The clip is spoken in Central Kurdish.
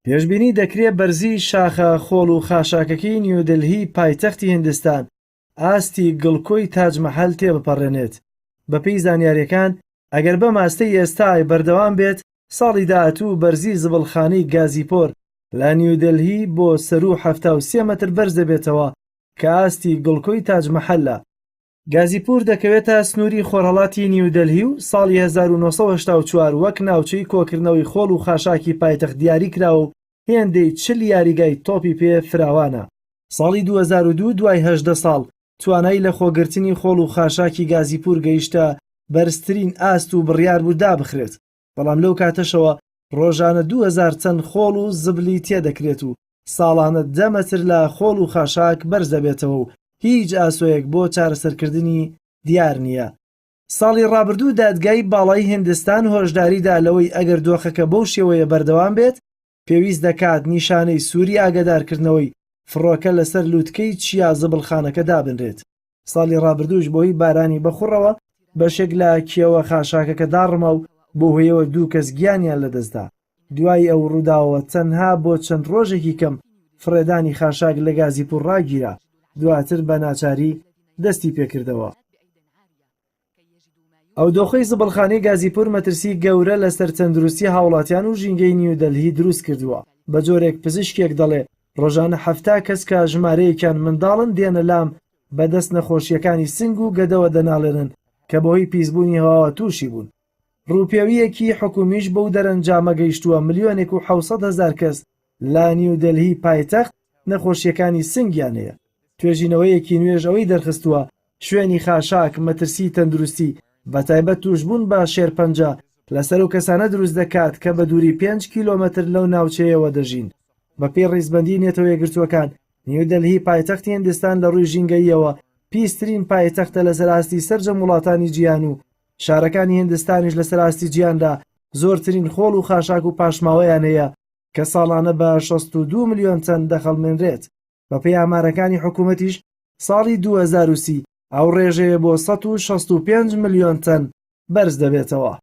پێشبینی دەکرێت بەرزی شاخە خۆڵ و خاشاکەکەی نیودلهی پایتەختی هیندستان ئاستی گڵکۆی تاج مەحەل تێبپەڕێنێت. بەپێی زانیاریەکان ئەگەر بە ماستەی ئێستای بەردەوام بێت ساڵی داهاتوو بەرزی زبڵخانەی گازیپۆر لە نیودلهی بۆ سەرو 73 مەتر بەرز دەبێتەوە کە ئاستی گڵکۆی تاج مەحەلە. گازیپور دەکەوێتە سنووری خۆرهەڵاتی نیودلهی و ساڵی 1984 وەک ناوچەی کۆکردنەوەی خۆڵ و خاشاکی پایتەخت دیاری کراوە و هێندەی 40 یاریگای تۆپی پێ فراوانە. ساڵی 2002 دوای 18 ساڵ توانای لە خۆگرتنی خۆڵ و خاشاکی گازیپور گەیشتە بەرزترین ئاست و بڕیار بوو دابخرێت، بەڵام لەو کاتەشەوە ڕۆژانە 2000 چەند خۆڵ و زبلی تێدەکرێت و ساڵانە 10 مەتر لە خۆڵ و خاشاک بەرز دەبێتەوە و هیچ ئاسۆیەک بۆ چارەسەرکردنی دیار نییە. ساڵی ڕابردوو دادگای باڵای هیندستان هۆشداریدا لەوەی ئەگەر دۆخەکە بەو شێوەیە بەردەوام بێت پێویست دەکات نیشانەی سووری ئاگادارکردنەوەی فڕۆکە لەسەر لووتکەی چیا زبڵخانەکە دابنرێت. ساڵی ڕابردووش بۆی بارانی بەخوڕەوە بەشێک لە کێوە خاشاکەکە داڕما و بۆ هۆیەوە 2 کەس گیانیان لەدەستدا. دوای ئەو ڕووداوە تەنها بۆ چەند ڕۆژێکی کەم فڕێدانی خاشاک لە گازیپور ڕاگیرا، دواتر بە ناچاری دەستی پێکردەوە. ئەو دۆخەی زبڵخانەی گازیپور مەترسی گەورە لەسەر تەندروستی هاوڵاتیان و ژینگەی نیودلهی دروست کردووە. بە جۆرێک پزیشکێک دەڵێ ڕۆژانە 70 کەس کە ژمارەیەکیان منداڵن دێنە لام بەدەست نەخۆشیەکانی سنگ و گەدەوە دەناڵێنن کە بەهۆی پیسبوونی هەواوە تووشی بوون. ڕووپێویەکی حکومیش بەو دەرەنجامە گەیشتووە 1,700,000 کەس لە نیودلهی پایتەخت نەخۆشیەکانی سنگیان هەیە. توێژینەوەیەکی نوێژ ئەوەی دەرخستووە شوێنی خاشاک مەترسی تەندروستی بەتایبەت توشبوون بە شێرپەنجە لەسەر و کەسانە دروست دەکات کە بە دووری 5 کیلۆمەتر لەو ناوچەیەوە دەژین. بەپێی ڕیزبەندی نێتەوە یەکگرتووەکان نیودلهی پایتەختی هیندستان لە ڕووی ژینگەییەوە پیسترین پایتەختە لەسەر ئاستی سەرجەم وڵاتانی جیهان و شارەکانی هیندستانیش لەسەر ئاستی جیهاندا زۆرترین خۆڵ و خاشاک و پاشماوەیان هەیە کە ساڵانە بە 62 ملیۆن چەند دەخەڵمێنرێت. بەپێی ئامارەکانی حکوومەتیش ساڵی 2030 ئەو ڕێژەیە بۆ 165 ملیۆن چەند بەرز دەبێتەوە.